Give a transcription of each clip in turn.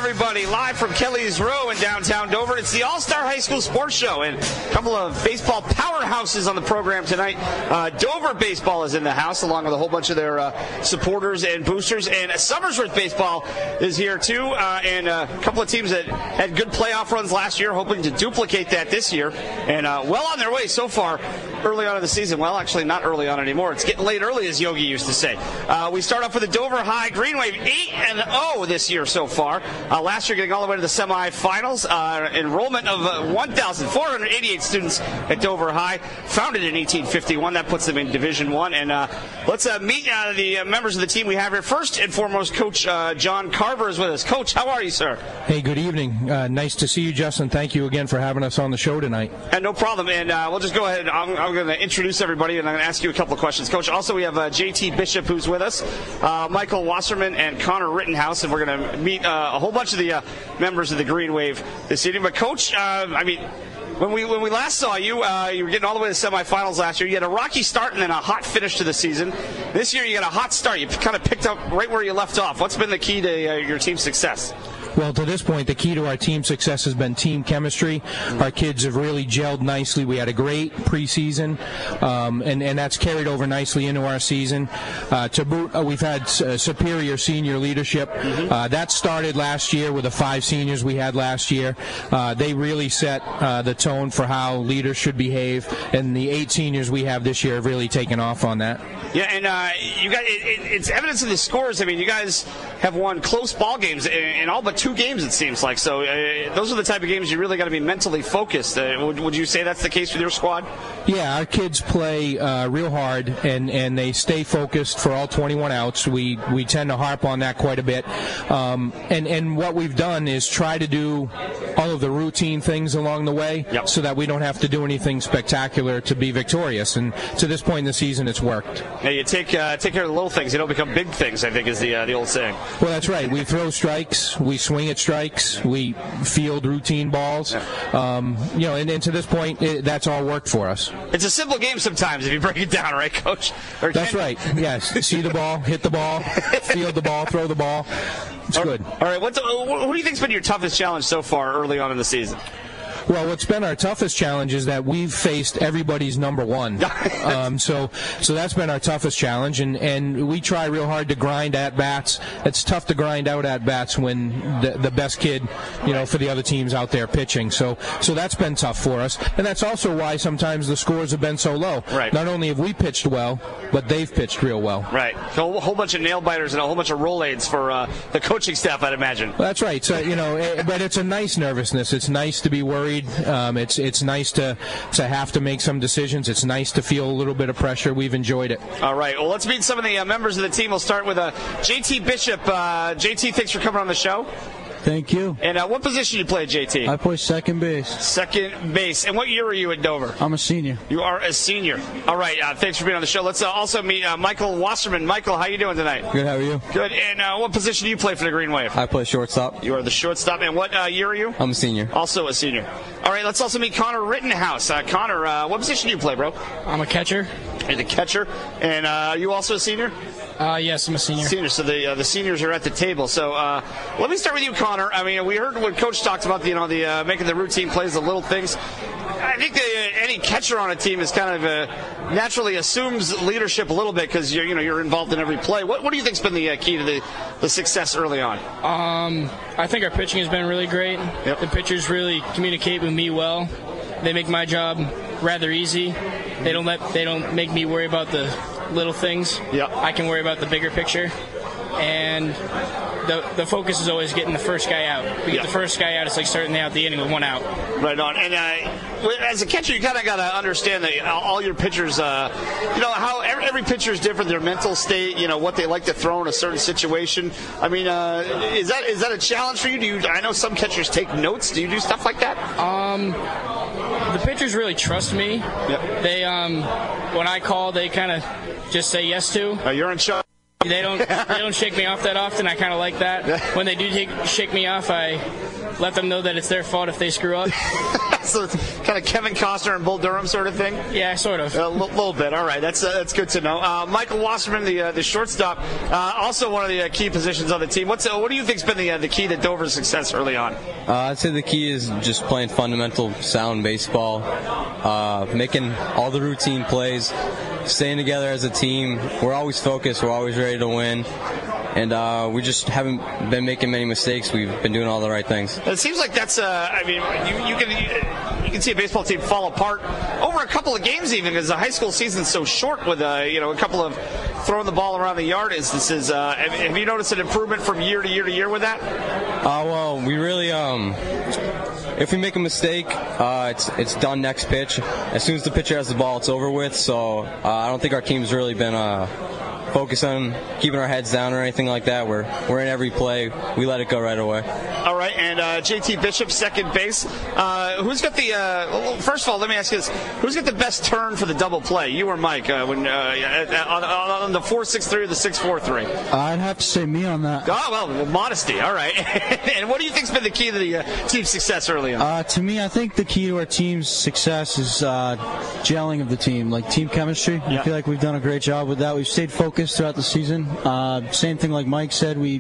everybody, live from Kelly's Row in downtown Dover. It's the All-Star High School Sports Show, and a couple of baseball powerhouses on the program tonight. Dover Baseball is in the house, along with a whole bunch of their supporters and boosters, and Somersworth Baseball is here too, and a couple of teams that had good playoff runs last year, hoping to duplicate that this year, and well on their way so far early on in the season. Well, actually not early on anymore. It's getting late early, as Yogi used to say. We start off with the Dover High Green Wave, 8-0 this year so far. Last year getting all the way to the semifinals. Enrollment of 1,488 students at Dover High, founded in 1851. That puts them in Division I. And let's meet the members of the team we have here. First and foremost, Coach John Carver is with us. Coach, how are you, sir? Hey, good evening. Nice to see you, Justin. Thank you again for having us on the show tonight. No problem. And we'll just go ahead. I'm going to introduce everybody, and I'm going to ask you a couple of questions. Coach, also we have JT Bishop, who's with us, Michael Wasserman, and Connor Rittenhouse, and we're going to meet a whole bunch of the members of the Green Wave this evening. But, Coach, when we last saw you, you were getting all the way to the semifinals last year. You had a rocky start and then a hot finish to the season. This year you got a hot start. You kind of picked up right where you left off. What's been the key to your team's success? Well, to this point, the key to our team success has been team chemistry. Our kids have really gelled nicely. We had a great preseason, and that's carried over nicely into our season. To boot, we've had superior senior leadership. That started last year with the 5 seniors we had last year. They really set the tone for how leaders should behave, and the 8 seniors we have this year have really taken off on that. Yeah, and you guys, it's evidence in the scores. I mean, you guys have won close ball games in all but 2 games, it seems like. So those are the type of games you really got to be mentally focused. Would you say that's the case with your squad? Yeah, our kids play real hard, and they stay focused for all 21 outs. We tend to harp on that quite a bit. And what we've done is try to do all of the routine things along the way, so that we don't have to do anything spectacular to be victorious. And to this point in the season, it's worked. Yeah, you take care of the little things. You don't become big things, I think, is the old saying. Well, that's right. We throw strikes. We swing at strikes. We field routine balls. And to this point, that's all worked for us. It's a simple game sometimes if you break it down, right, Coach? That's right. Yes. See the ball, hit the ball, field the ball, throw the ball. It's good. All right. Who do you think's been your toughest challenge so far early on in the season? Well, what's been our toughest challenge is that we've faced everybody's number one. So that's been our toughest challenge, and we try real hard to grind at bats. It's tough to grind out at bats when the best kid, for the other team's out there pitching. So that's been tough for us, and that's also why sometimes the scores have been so low. Right. Not only have we pitched well, but they've pitched real well. Right. So a whole bunch of nail biters and a whole bunch of roll aids for the coaching staff, I'd imagine. Well, that's right. So but it's a nice nervousness. It's nice to be worried. It's nice to have to make some decisions. It's nice to feel a little bit of pressure. We've enjoyed it. All right. Well, let's meet some of the members of the team. We'll start with JT Bishop. JT, thanks for coming on the show. Thank you. And what position do you play, JT? I play second base. Second base. And what year are you at Dover? I'm a senior. You are a senior. All right. Thanks for being on the show. Let's also meet Michael Wasserman. Michael, how you doing tonight? Good. How are you? Good. And what position do you play for the Green Wave? I play shortstop. You are the shortstop. And what year are you? I'm a senior. Also a senior. All right. Let's also meet Connor Rittenhouse. Connor, what position do you play, bro? I'm a catcher. You're the catcher. And are you also a senior? Yes, I'm a senior. Senior, so the seniors are at the table. So let me start with you, Connor. I mean, we heard what Coach talked about, the making the routine plays, the little things. I think any catcher on a team is kind of naturally assumes leadership a little bit because you're involved in every play. What do you think's been the key to the success early on? I think our pitching has been really great. Yep. The pitchers really communicate with me well. They make my job rather easy. They don't make me worry about the little things. Yep. I can worry about the bigger picture. And the focus is always getting the first guy out. We get the first guy out, it's like starting out the inning with 1 out. Right on. And as a catcher, you kind of got to understand that all your pitchers, how every pitcher is different, their mental state, what they like to throw in a certain situation. I mean, is that a challenge for you? I know some catchers take notes. Do you do stuff like that? The pitchers really trust me. Yep. They, when I call, they kind of just say yes to. You're in charge. They don't shake me off that often. I kind of like that. When they do shake me off, I let them know that it's their fault if they screw up. So it's kind of Kevin Costner and Bull Durham sort of thing? Yeah, sort of. A little bit. All right, that's good to know. Michael Wasserman, the shortstop, also one of the key positions on the team. What do you think's been the key to Dover's success early on? I'd say the key is just playing fundamental, sound baseball, making all the routine plays, staying together as a team. We're always focused. We're always ready to win. And we just haven't been making many mistakes. We've been doing all the right things. It seems like that's, you can see a baseball team fall apart over a couple of games even because the high school season's so short with, a couple of throwing the ball around the yard instances. Have you noticed an improvement from year to year to year with that? Well, we really, if we make a mistake, it's done next pitch. As soon as the pitcher has the ball, it's over with. So I don't think our team's really been focused on keeping our heads down or anything like that. We're in every play. We let it go right away. All right, and JT Bishop, second base. Who's got the? First of all, let me ask you this: who's got the best turn for the double play? You or Mike? On the 4.63 or the 6.43? I'd have to say me on that. Oh well, modesty. All right. And what do you think's been the key to the team's success early on? To me, I think the key to our team's success is gelling of the team, like team chemistry. Yeah. I feel like we've done a great job with that. We've stayed focused throughout the season. Same thing like Mike said, we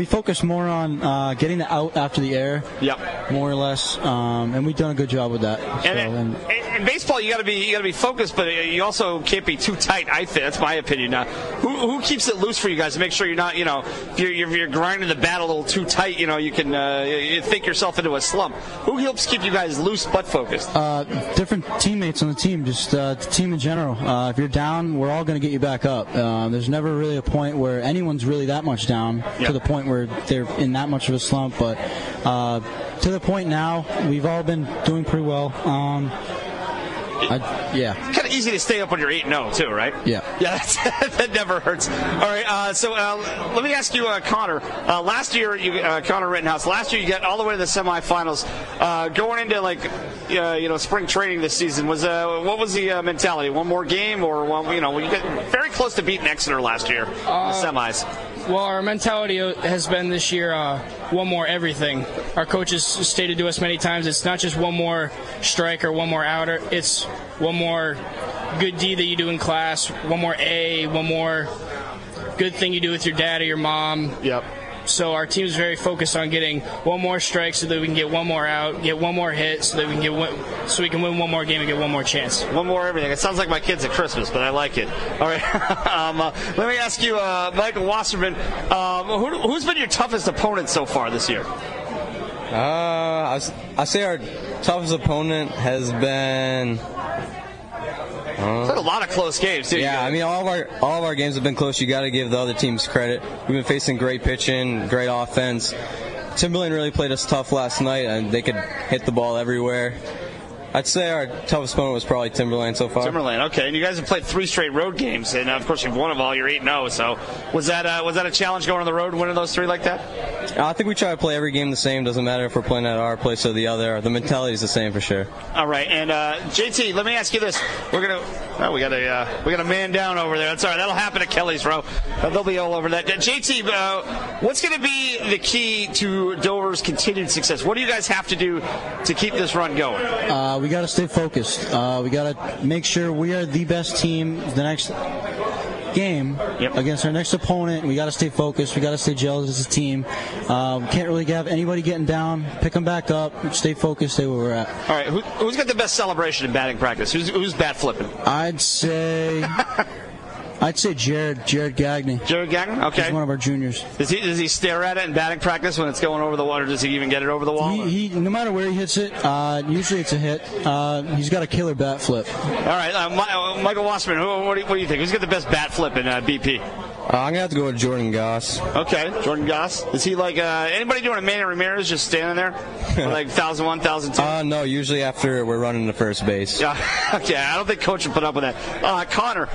focus more on getting the out after the air, yep, more or less, and we've done a good job with that. And in baseball, you got to be focused, but you also can't be too tight. I think that's my opinion. Now, who keeps it loose for you guys to make sure you're not, if you're grinding the bat a little too tight, you can you think yourself into a slump. Who helps keep you guys loose but focused? Different teammates on the team, just the team in general. If you're down, we're all going to get you back up. There's never really a point where anyone's really that much down. Yep. To the point where they're in that much of a slump, but to the point now, we've all been doing pretty well. Yeah. Kind of easy to stay up when you're 8-0 too, right? Yeah. Yeah, that never hurts. All right, so let me ask you, Connor. Last year, Connor Rittenhouse. Last year, you got all the way to the semifinals. Going into spring training this season, what was the mentality? One more game, or you got very close to beating Exeter last year in the semis. Well, our mentality has been this year one more everything. Our coaches stated to us many times it's not just one more strike or one more outer. It's one more good D that you do in class, one more A, one more good thing you do with your dad or your mom. Yep. So our team is very focused on getting one more strike so that we can get one more out, get one more hit so that we can win one more game and get one more chance. One more everything. It sounds like my kids at Christmas, but I like it. All right. Let me ask you, Michael Wasserman, who's been your toughest opponent so far this year? I say our toughest opponent has been. It's like a lot of close games, too. Yeah, I mean, all of our games have been close. You got to give the other teams credit. We've been facing great pitching, great offense. Timberlane really played us tough last night, and they could hit the ball everywhere. I'd say our toughest opponent was probably Timberlane so far. Timberlane, okay. And you guys have played 3 straight road games, and of course you've won them all. You're 8-0. So was that a challenge going on the road, winning those 3 like that? I think we try to play every game the same. Doesn't matter if we're playing at our place or the other. The mentality is the same for sure. All right. And JT, let me ask you this: we got a man down over there. That's all right. That'll happen at Kelly's Row. They'll be all over that. JT, what's going to be the key to Dover's continued success? What do you guys have to do to keep this run going? We got to stay focused. We got to make sure we are the best team the next game against our next opponent. We got to stay focused. We got to stay gelled as a team. Can't really have anybody getting down. Pick them back up. Stay focused. Stay where we're at. All right. Who's got the best celebration in batting practice? Who's bat flipping? I'd say Jared Gagnon. Jared Gagnon? Okay. He's one of our juniors. Does he stare at it in batting practice when it's going over the wall, or does he even get it over the wall? He no matter where he hits it, usually it's a hit. He's got a killer bat flip. All right, Michael Wasserman, what do you think? Who's got the best bat flip in BP? I'm going to have to go with Jordan Goss. Okay, Jordan Goss. Is he like anybody doing a Manny Ramirez just standing there? Like 1,001, 1,002? No, usually after we're running to first base. Yeah, okay, I don't think Coach would put up with that. Connor,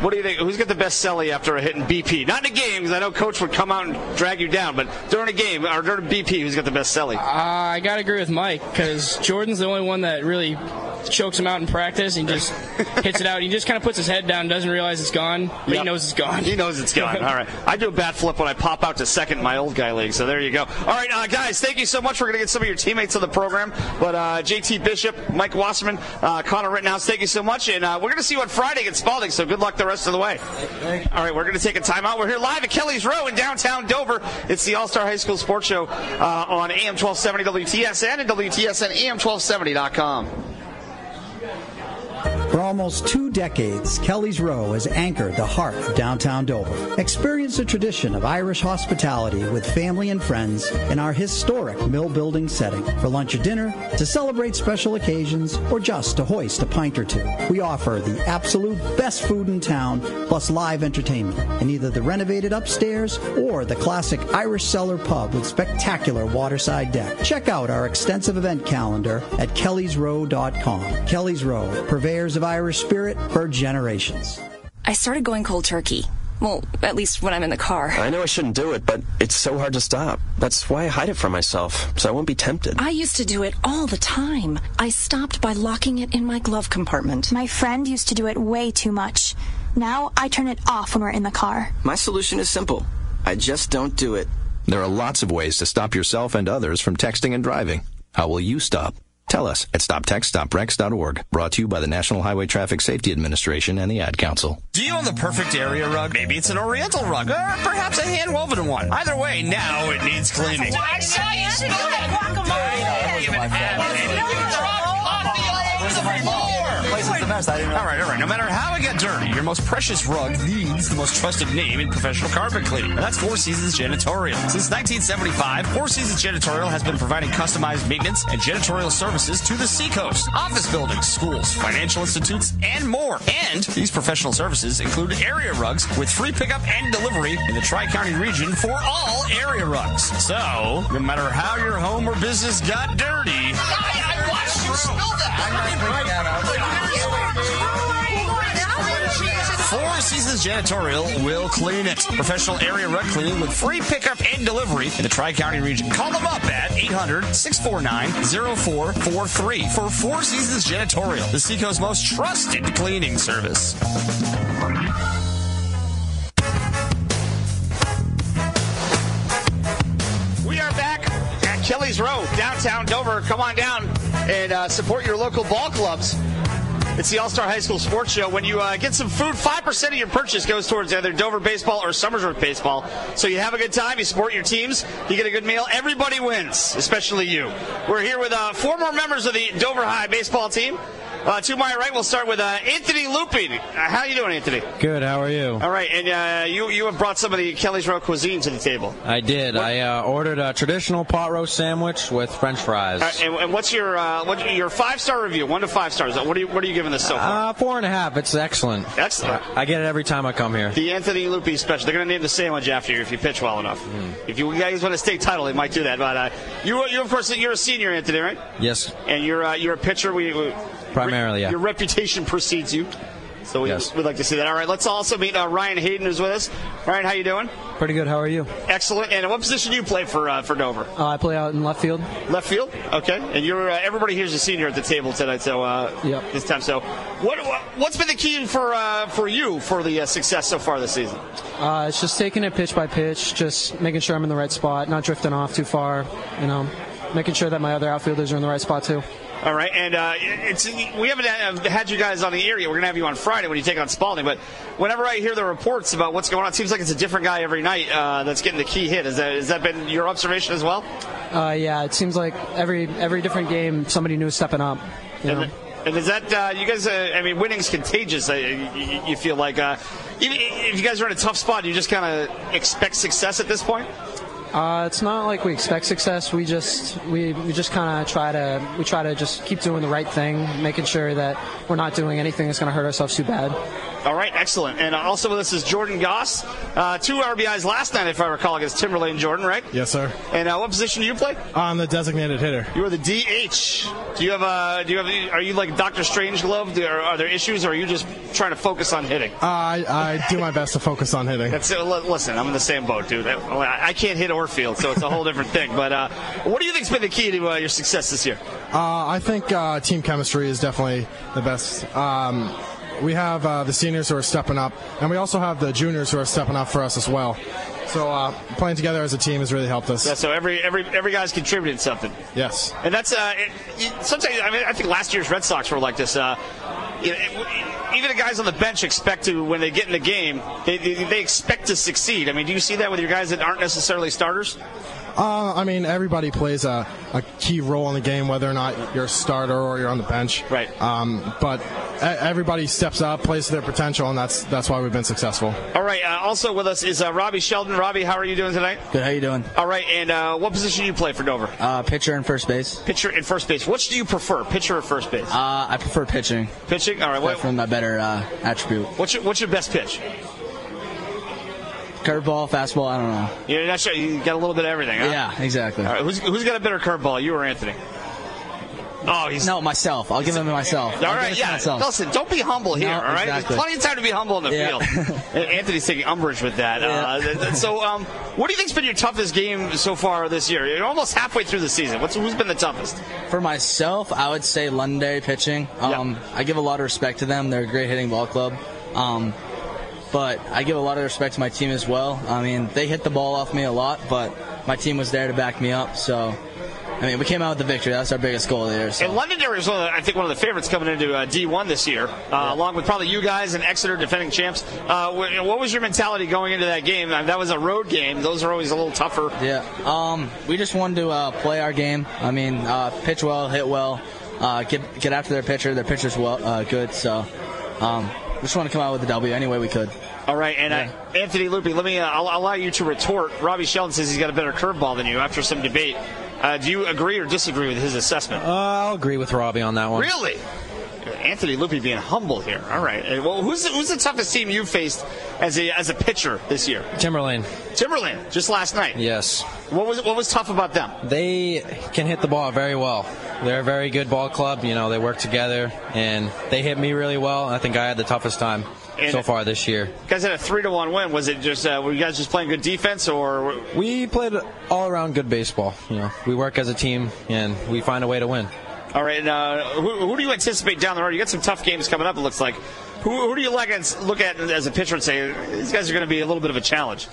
what do you think? Who's got the best celly after a hit in BP? Not in a game, because I know Coach would come out and drag you down, but during a game, or during BP, who's got the best celly? I got to agree with Mike, because Jordan's the only one that really chokes him out in practice and just hits it out. He just kind of puts his head down, doesn't realize it's gone, but he knows it's gone. He knows it's gone. All right. I do a bat flip when I pop out to second in my old guy league, so there you go. All right, guys, thank you so much. We're going to get some of your teammates on the program, but JT Bishop, Mike Wasserman, Connor Rittenhouse, thank you so much, and we're going to see you on Friday at Spalding, so good luck the rest of the way. All right, we're going to take a timeout. We're here live at Kelly's Row in downtown Dover. It's the All-Star High School Sports Show on AM 1270 WTSN and WTSN AM1270.com. For almost 2 decades, Kelly's Row has anchored the heart of downtown Dover. Experience the tradition of Irish hospitality with family and friends in our historic mill building setting. For lunch or dinner, to celebrate special occasions, or just to hoist a pint or two. We offer the absolute best food in town, plus live entertainment in either the renovated upstairs or the classic Irish Cellar pub with spectacular waterside deck. Check out our extensive event calendar at kellysrow.com. Kelly's Row, purveyors of Irish spirit for generations. I started going cold turkey. Well, at least when I'm in the car. I know I shouldn't do it, but it's so hard to stop. That's why I hide it from myself, so I won't be tempted. I used to do it all the time. I stopped by locking it in my glove compartment. My friend used to do it way too much. Now I turn it off when we're in the car. My solution is simple. I just don't do it. There are lots of ways to stop yourself and others from texting and driving. How will you stop? Tell us at StopTextStopWrecks.org. Brought to you by the National Highway Traffic Safety Administration and the Ad Council. Do you own the perfect area rug? Maybe it's an Oriental rug, or perhaps a hand-woven one. Either way, now it needs cleaning. I saw you spill that guacamole. All right. No matter how it got dirty, your most precious rug needs the most trusted name in professional carpet cleaning. And that's Four Seasons Janitorial. Since 1975, Four Seasons Janitorial has been providing customized maintenance and janitorial services to the Seacoast, office buildings, schools, financial institutes, and more. And these professional services include area rugs with free pickup and delivery in the Tri-County region for all area rugs. So, no matter how your home or business got dirty, I watched you spill that. Four Seasons Janitorial will clean it. Professional area rug cleaning with free pickup and delivery in the Tri-County region. Call them up at 800-649-0443 for Four Seasons Janitorial, the Seacoast's most trusted cleaning service. We are back at Kelly's Row, downtown Dover. Come on down and support your local ball clubs. It's the All-Star High School Sports Show. When you get some food, 5% of your purchase goes towards either Dover baseball or Somersworth baseball. So you have a good time, you support your teams, you get a good meal. Everybody wins, especially you. We're here with 4 more members of the Dover High baseball team. To my right, we'll start with Anthony Lupin. How you doing, Anthony? Good. How are you? All right, and you have brought some of the Kelly's Row cuisine to the table. I did. I ordered a traditional pot roast sandwich with French fries. And what's your 5-star review? 1 to 5 stars. What are you giving this so far? 4.5. It's excellent. Excellent. I get it every time I come here. The Anthony Lupin special. They're going to name the sandwich after you if you pitch well enough. If you guys win a state title, they might do that. But you of course, you're a senior, Anthony, right? Yes. And you're a pitcher. Primarily, yeah. Your reputation precedes you. So we'd like to see that. All right, let's also meet Ryan Hayden, who's with us. Ryan, how you doing? Pretty good. How are you? Excellent. And what position do you play for Dover? I play out in left field. Left field? Okay. And you're everybody here's a senior at the table tonight. So this time. So what's been the key for you for the success so far this season? It's just taking it pitch by pitch, just making sure I'm in the right spot, not drifting off too far. Making sure that my other outfielders are in the right spot too. All right, and we haven't had you guys on the air yet. We're going to have you on Friday when you take on Spalding. But whenever I hear the reports about what's going on, it seems like it's a different guy every night that's getting the key hit. Has that been your observation as well? Yeah, it seems like every different game somebody new is stepping up. And is that you guys? Winning's contagious. You feel like even if you guys are in a tough spot, you just kind of expect success at this point. It's not like we expect success. We just kind of try to just keep doing the right thing, making sure that we're not doing anything that's going to hurt ourselves too bad. All right, excellent. And also with us is Jordan Goss. 2 RBIs last night, if I recall, against Timberlane Jordan, right? Yes, sir. And what position do you play? I'm the designated hitter. You are the DH. Are you like Dr. Strangelove? Are there issues, or are you just trying to focus on hitting? I do my best to focus on hitting. That's it. Listen, I'm in the same boat, dude. I can't hit or field, so it's a whole different thing. But what do you think's been the key to your success this year? I think team chemistry is definitely the best. We have the seniors who are stepping up, and we also have the juniors who are stepping up for us as well. So playing together as a team has really helped us. Yeah, so every guy's contributed something. Yes. And that's sometimes. I think last year's Red Sox were like this. Even the guys on the bench expect to, when they get in the game, they expect to succeed. I mean, do you see that with your guys that aren't necessarily starters? Everybody plays a key role in the game, whether or not you're a starter or you're on the bench. Right. But everybody steps up, plays to their potential, and that's why we've been successful. All right. Also with us is Robbie Sheldon. Robbie, how are you doing tonight? Good. How you doing? All right. And what position do you play for Dover? Pitcher and first base. Pitcher and first base. Which do you prefer, pitcher or first base? I prefer pitching. Pitching. All right. Definitely my better attribute. What's your best pitch? Curveball, fastball, I don't know. You're not sure. You got a little bit of everything, huh? Yeah, exactly. All right, who's got a better curveball, you or Anthony? No, myself. I'll give him to myself. All right, yeah. Listen, don't be humble here, all right? Exactly. There's plenty of time to be humble in the field. Anthony's taking umbrage with that. What do you think's been your toughest game so far this year? You're almost halfway through the season. Who's been the toughest? For myself, I would say Londonderry pitching. I give a lot of respect to them. They're a great hitting ball club. But I give a lot of respect to my team as well. I mean, they hit the ball off me a lot, but my team was there to back me up. So, we came out with the victory. That's our biggest goal of the year. So. And Londonderry is, I think, one of the favorites coming into D1 this year, along with probably you guys and Exeter, defending champs. What was your mentality going into that game? That was a road game. Those are always a little tougher. Yeah. We just wanted to play our game. Pitch well, hit well, get after their pitcher. Their pitcher's good. So. We just want to come out with a W any way we could. All right, and Anthony Lupi, I'll allow you to retort. Robbie Sheldon says he's got a better curveball than you after some debate. Do you agree or disagree with his assessment? I'll agree with Robbie on that one. Really? Anthony Lupi being humble here. All right. Well, who's the toughest team you faced as a pitcher this year? Timberlane, just last night. Yes. What was tough about them? They can hit the ball very well. They're a very good ball club. They work together, and they hit me really well. I think I had the toughest time so far this year. You guys had a 3-1 win. Was it just were you guys just playing good defense, or we played all around good baseball? We work as a team, and we find a way to win. All right, and who do you anticipate down the road? You got some tough games coming up, it looks like. Who do you look at as a pitcher and say, these guys are going to be a little bit of a challenge?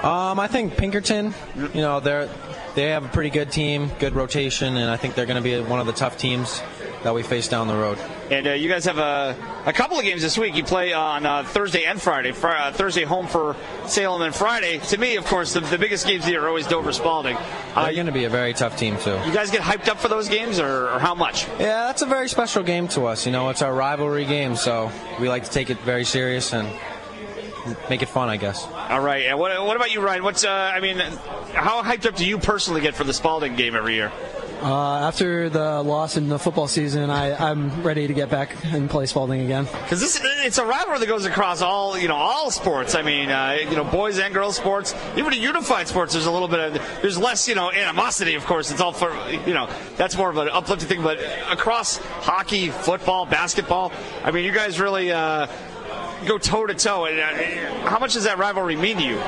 I think Pinkerton, they have a pretty good team, good rotation, and I think they're going to be one of the tough teams that we face down the road. And you guys have a couple of games this week. You play on Thursday and Friday. Thursday home for Salem, and Friday, to me, of course, the biggest games here are always Dover Spalding. They're going to be a very tough team, too. You guys get hyped up for those games, or how much? Yeah, that's a very special game to us. It's our rivalry game, so we like to take it very serious and make it fun, I guess. All right. And what about you, Ryan? How hyped up do you personally get for the Spalding game every year? After the loss in the football season, I'm ready to get back and play Spalding again. Because it's a rivalry that goes across all sports. Boys and girls sports. Even in unified sports, there's a little bit there's less animosity. Of course, it's all for that's more of an uplifting thing. But across hockey, football, basketball, you guys really go toe-to-toe. How much does that rivalry mean to you?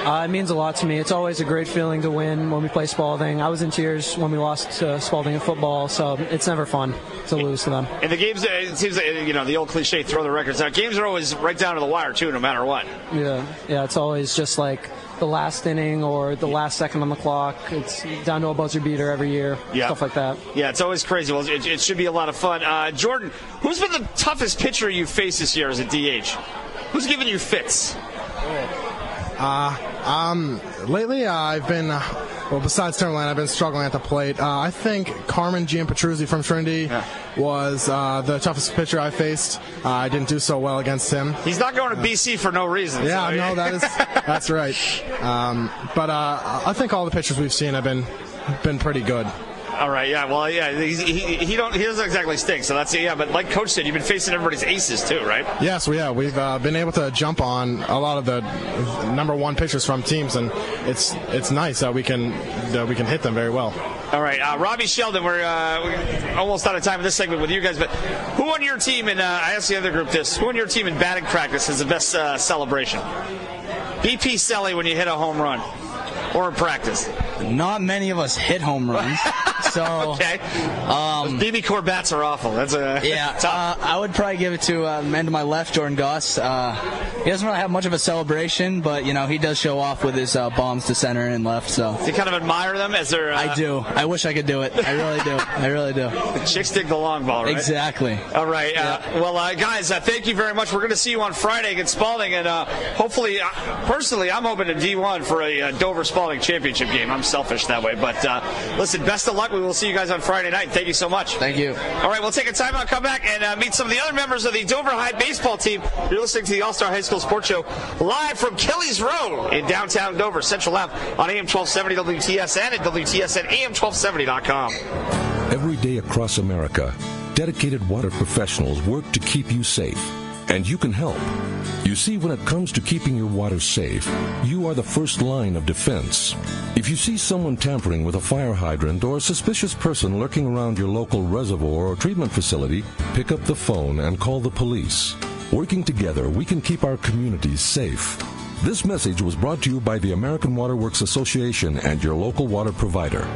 It means a lot to me. It's always a great feeling to win when we play Spalding. I was in tears when we lost to Spalding in football, so it's never fun to lose to them. And the games, it seems like, the old cliche, throw the records out. Games are always right down to the wire, too, no matter what. Yeah, it's always just like the last inning or the last second on the clock. It's down to a buzzer beater every year, stuff like that. Yeah, it's always crazy. Well, it should be a lot of fun. Jordan, who's been the toughest pitcher you've faced this year as a DH? Who's giving you fits? Lately I've been, besides Timberland, I've been struggling at the plate. I think Carmen Gianpetruzzi from Trinity was the toughest pitcher I faced. I didn't do so well against him. He's not going to BC for no reason. Yeah, no, that's right. But I think all the pitchers we've seen have been pretty good. All right, yeah. Well, yeah, he doesn't exactly stink. So that's but like Coach said, you've been facing everybody's aces too, right? Yes, we have. We've been able to jump on a lot of the number one pitchers from teams, and it's nice that we can hit them very well. All right, Robbie Sheldon, we're almost out of time in this segment with you guys, but who on your team, and I asked the other group this, who on your team in batting practice has the best celebration? BP Selly when you hit a home run, or in practice? Not many of us hit home runs. So okay. BB Corbats are awful. That's I would probably give it to the man to my left, Jordan Goss. He doesn't really have much of a celebration, but he does show off with his bombs to center and left. So do you kind of admire them as they're? I do. I wish I could do it. I really do. I really do. The chicks dig the long ball, right? Exactly. All right. Well, guys, thank you very much. We're going to see you on Friday against Spalding, and hopefully, personally, I'm hoping to D1 for a Dover Spalding championship game. I'm selfish that way, but listen, best of luck. We will see you guys on Friday night. Thank you so much. Thank you. All right, we'll take a timeout, come back, and meet some of the other members of the Dover High baseball team. You're listening to the All-Star High School Sports Show live from Kelly's Row in downtown Dover, Central Ave on AM 1270 WTSN and WTSN AM1270.com. Every day across America, dedicated water professionals work to keep you safe, and you can help. You see, when it comes to keeping your water safe, you are the first line of defense. If you see someone tampering with a fire hydrant or a suspicious person lurking around your local reservoir or treatment facility, pick up the phone and call the police. Working together, we can keep our communities safe. This message was brought to you by the American Water Works Association and your local water provider.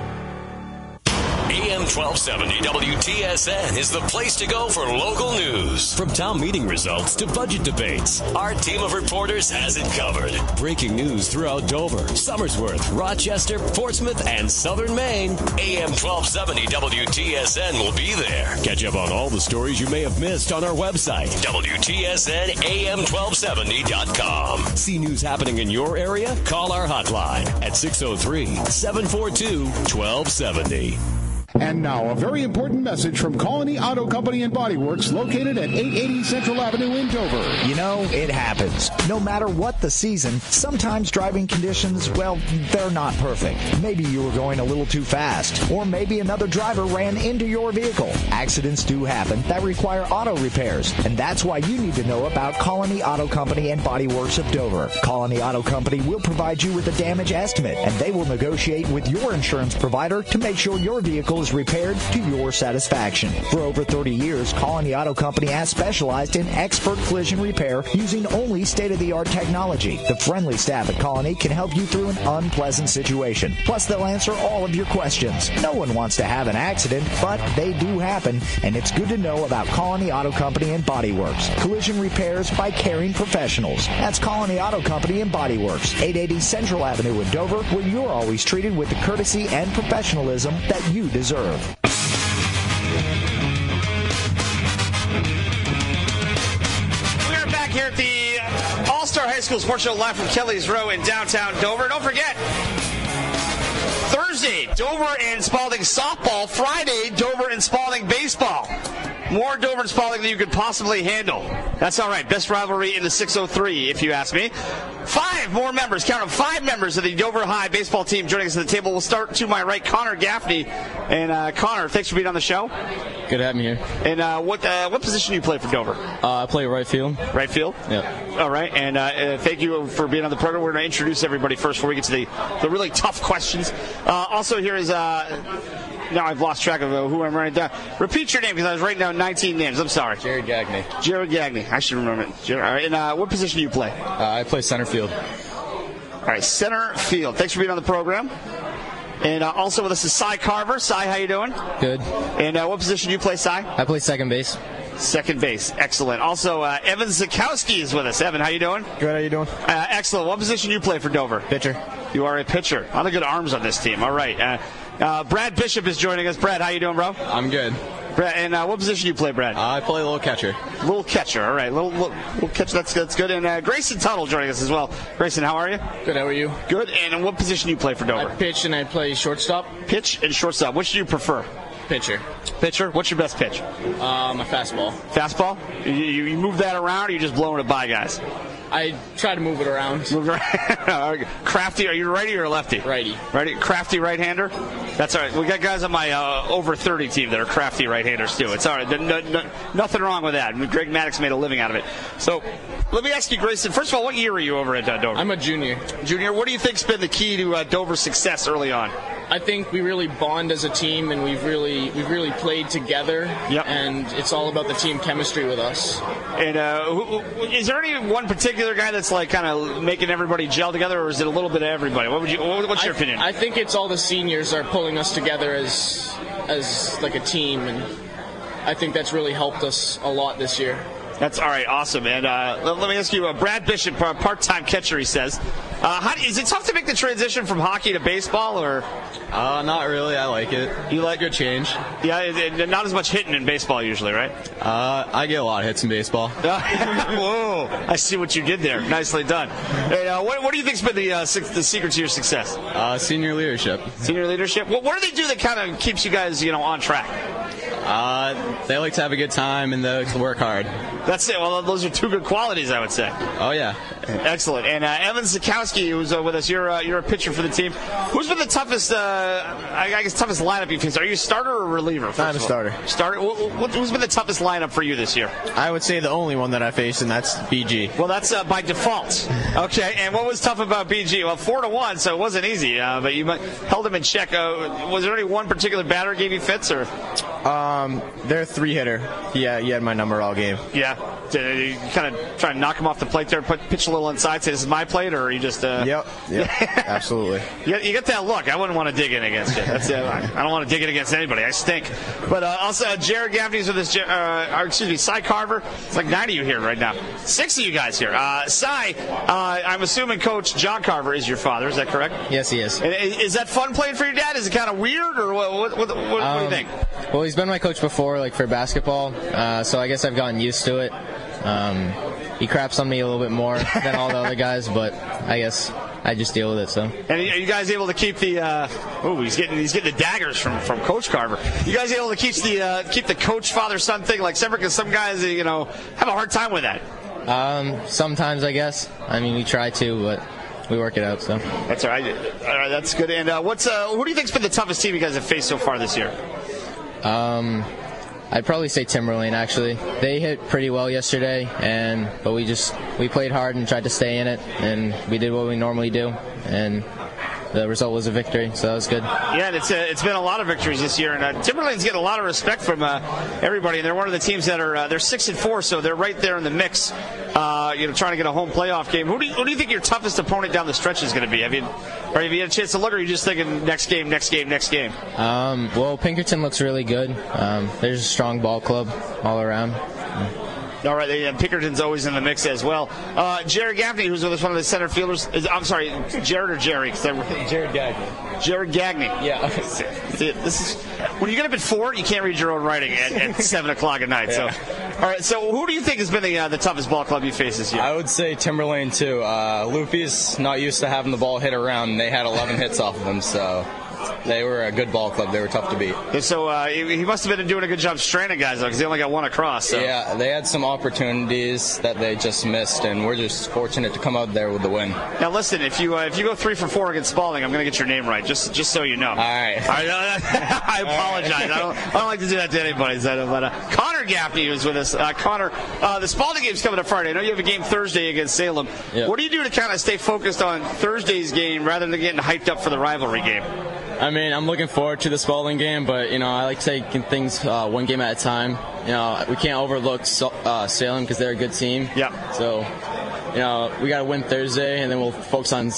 AM 1270 WTSN is the place to go for local news. From town meeting results to budget debates, our team of reporters has it covered. Breaking news throughout Dover, Somersworth, Rochester, Portsmouth, and Southern Maine. AM 1270 WTSN will be there. Catch up on all the stories you may have missed on our website, WTSNAM1270.com. See news happening in your area? Call our hotline at 603-742-1270. And now, a very important message from Colony Auto Company and Body Works, located at 880 Central Avenue in Dover. You know, it happens. No matter what the season, sometimes driving conditions, well, they're not perfect. Maybe you were going a little too fast, or maybe another driver ran into your vehicle. Accidents do happen that require auto repairs, and that's why you need to know about Colony Auto Company and Body Works of Dover. Colony Auto Company will provide you with a damage estimate, and they will negotiate with your insurance provider to make sure your vehicle is repaired to your satisfaction. For over 30 years, Colony Auto Company has specialized in expert collision repair using only state-of-the-art technology. The friendly staff at Colony can help you through an unpleasant situation. Plus, they'll answer all of your questions. No one wants to have an accident, but they do happen, and it's good to know about Colony Auto Company and Body Works. Collision repairs by caring professionals. That's Colony Auto Company and Body Works, 880 Central Avenue in Dover, where you're always treated with the courtesy and professionalism that you deserve. We are back here at the All-Star High School Sports Show live from Kelly's Row in downtown Dover. Don't forget, Thursday, Dover and Spalding softball. Friday, Dover and Spalding baseball. More Dover and Spalding than you could possibly handle. That's all right. Best rivalry in the 603, if you ask me. 5 more members, count them, 5 members of the Dover High baseball team joining us at the table. We'll start to my right, Connor Gaffney. And Connor, thanks for being on the show. Good to have me here. And what position do you play for Dover? I play right field. Right field? Yeah. All right. And thank you for being on the program. We're going to introduce everybody first before we get to the really tough questions. Also here is... now I've lost track of who I'm writing down. Repeat your name because I was writing down 19 names. I'm sorry. Jared Gagney. Jared Gagney. I should remember it. All right. And what position do you play? I play center field. All right, center field. Thanks for being on the program. And also with us is Cy Carver. Cy, how you doing? Good. And what position do you play, Cy? I play second base. Second base. Excellent. Also, Evan Zakowski is with us. Evan, how you doing? Good. How you doing? Excellent. What position do you play for Dover? Pitcher. You are a pitcher. A lot of good arms on this team. All right. Brad Bishop is joining us. Brad, how you doing, bro? I'm good. Brad, and what position do you play, Brad? I play little catcher. Little catcher. All right. Little catcher. That's good. And Grayson Tuttle joining us as well. Grayson, how are you? Good. How are you? Good. And what position do you play for Dover? I pitch and I play shortstop. Pitch and shortstop. Which do you prefer? Pitcher. Pitcher? What's your best pitch? My fastball. Fastball? You move that around, or you just blowing it by, guys? I try to move it around. Crafty, are you a righty or a lefty? Righty. Crafty right-hander? That's all right. We got guys on my over 30 team that are crafty right-handers too. It's all right. Nothing wrong with that. Greg Maddox made a living out of it. So let me ask you, Grayson. First of all, what year are you over at Dover? I'm a junior. Junior. What do you think's been the key to Dover's success early on? I think we really bond as a team, and we've really played together. Yep. And it's all about the team chemistry with us. And is there any one particular guy that's like kind of making everybody gel together, or is it a little bit of everybody? What's your opinion? I think it's all the seniors are pulling us together as like a team, and I think that's really helped us a lot this year. That's all right, awesome. And let me ask you, Brad Bishop, part-time catcher, he says, is it tough to make the transition from hockey to baseball, or? Not really. I like it. You like a good change? Yeah, not as much hitting in baseball usually, right? I get a lot of hits in baseball. Whoa! I see what you did there. Nicely done. Hey, what do you think's been the secret to your success? Senior leadership. Senior leadership. What do they do that kind of keeps you guys, on track? They like to have a good time and they like to work hard. That's it. Well, those are two good qualities, I would say. Oh yeah. Excellent. And Evan Zukowski, who's with us, you're a pitcher for the team. Who's been the toughest? Toughest lineup you faced? Are you a starter or a reliever? I'm a starter. Starter. Who's been the toughest lineup for you this year? I would say the only one that I faced, and that's BG. Well, that's by default. Okay. And what was tough about BG? Well, 4-1, so it wasn't easy. But you held him in check. Was there any one particular batter gave you fits, or? They're a 3-hitter. Yeah, he had my number all game. Yeah. Did you kind of try to knock him off the plate there, pitch a little inside, say this is my plate, or are you just? Yep. Absolutely. You get that look. I wouldn't want to dig in against you. I don't want to dig in against anybody. I stink. But also, Jared Gaffney's with us. Cy Carver. It's like 9 of you here right now. 6 of you guys here. Cy, I'm assuming Coach John Carver is your father. Is that correct? Yes, he is. And is that fun playing for your dad? Is it kind of weird, or what do you think? Well, he's been my coach before, like for basketball, so I guess I've gotten used to it. He craps on me a little bit more than all the other guys, but I guess I just deal with it. So. And are you guys able to keep the? He's getting the daggers from Coach Carver. You guys able to keep the coach father son thing like separate? Because some guys have a hard time with that. Sometimes I guess. I mean, we try to, but we work it out. So. That's all right. All right, that's good. And who do you think's been the toughest team you guys have faced so far this year? I'd probably say Timberlane, actually. They hit pretty well yesterday, but we played hard and tried to stay in it, and we did what we normally do, and the result was a victory, so that was good. Yeah, and it's been a lot of victories this year, and Timberlane's getting a lot of respect from everybody, and they're one of the teams that are they're 6-4, so they're right there in the mix, trying to get a home playoff game. Who do you think your toughest opponent down the stretch is going to be? Have you had a chance to look, or are you just thinking next game? Well, Pinkerton looks really good. There's a strong ball club all around. All right, and Pinkerton's always in the mix as well. Jared Gaffney, who's with us, one of the center fielders. I'm sorry, Jared or Jerry? Jared Gagney. Jared Gagney. Yeah. This is when you get up at 4, you can't read your own writing at 7 o'clock at night. Yeah. So, all right. So, who do you think has been the toughest ball club you faced this year? I would say Timberlane too. Luffy's not used to having the ball hit around, and they had 11 hits off of them. So. They were a good ball club. They were tough to beat. So he must have been doing a good job stranding guys, though, because they only got one across. So. Yeah, they had some opportunities that they just missed, and we're just fortunate to come out there with the win. Now, listen, if you go 3 for 4 against Spalding, I'm going to get your name right, just so you know. All right. I apologize. I don't like to do that to anybody. But Connor Gaffney was with us. Connor, the Spalding game's coming up Friday. I know you have a game Thursday against Salem. Yep. What do you do to kind of stay focused on Thursday's game rather than getting hyped up for the rivalry game? I mean, I'm looking forward to the Spalding game, but, I like taking things one game at a time. We can't overlook Salem because they're a good team. Yeah. So, we got to win Thursday, and then we'll focus on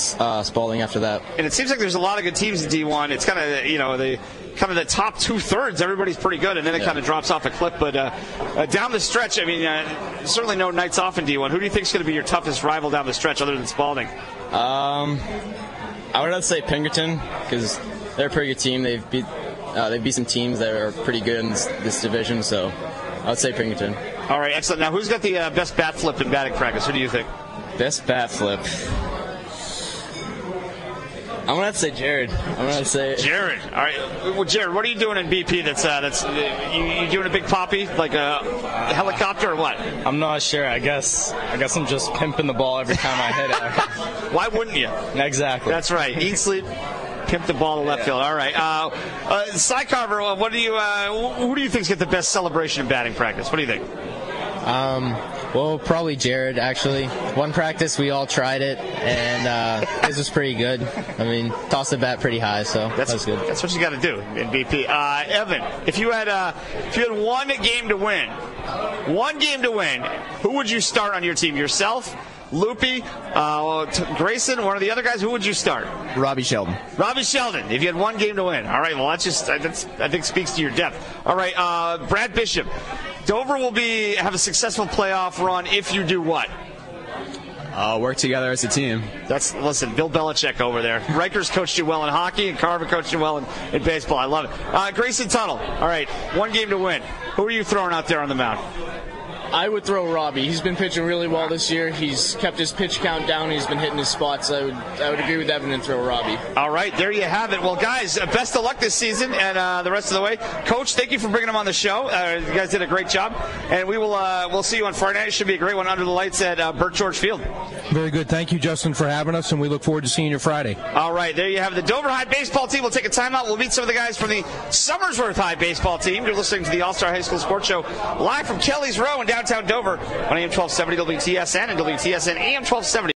Spalding after that. And it seems like there's a lot of good teams in D1. It's kind of the top 2/3. Everybody's pretty good, and then it kind of drops off a cliff. But down the stretch, I mean, certainly no nights off in D1. Who do you think is going to be your toughest rival down the stretch other than Spalding? I would have to say Pinkerton because they're a pretty good team. They've beat some teams that are pretty good in this division, so I would say Pinkerton. All right, excellent. Now, who's got the best bat flip in batting practice? Who do you think? Best bat flip. I'm gonna have to say Jared. Jared. All right. Well, Jared, what are you doing in BP? That's you doing a big poppy like a helicopter or what? I'm not sure. I guess I'm just pimping the ball every time I hit it. Why wouldn't you? Exactly. That's right. Eat, sleep, Pimp the ball to left field. All right. Cy Carver, who do you think's get the best celebration in batting practice? What do you think? Well, probably Jared, actually. One practice, we all tried it, and his was pretty good. I mean, tossed the bat pretty high, so that was good. That's what you got to do in BP. Evan, if you had one game to win, who would you start on your team? Yourself, Loopy, Grayson, one of the other guys? Who would you start? Robbie Sheldon. Robbie Sheldon, if you had one game to win. All right, well, that's I think speaks to your depth. All right, Brad Bishop. Dover will have a successful playoff run if you do what? Work together as a team. Listen, Bill Belichick over there. Rikers coached you well in hockey, and Carver coached you well in baseball. I love it. Grayson Tuttle. All right, one game to win. Who are you throwing out there on the mound? I would throw Robbie. He's been pitching really well this year. He's kept his pitch count down. He's been hitting his spots. I would agree with Evan and throw Robbie. All right, there you have it. Well, guys, best of luck this season and the rest of the way. Coach, thank you for bringing him on the show. You guys did a great job, and we'll see you on Friday night. It should be a great one under the lights at Burt George Field. Very good. Thank you, Justin, for having us, and we look forward to seeing you Friday. All right, there you have it. The Dover High baseball team will take a timeout. We'll meet some of the guys from the Summersworth High baseball team. You're listening to the All-Star High School Sports Show live from Kelly's Row in downtown Dover on AM 1270 WTSN and WTSN AM 1270.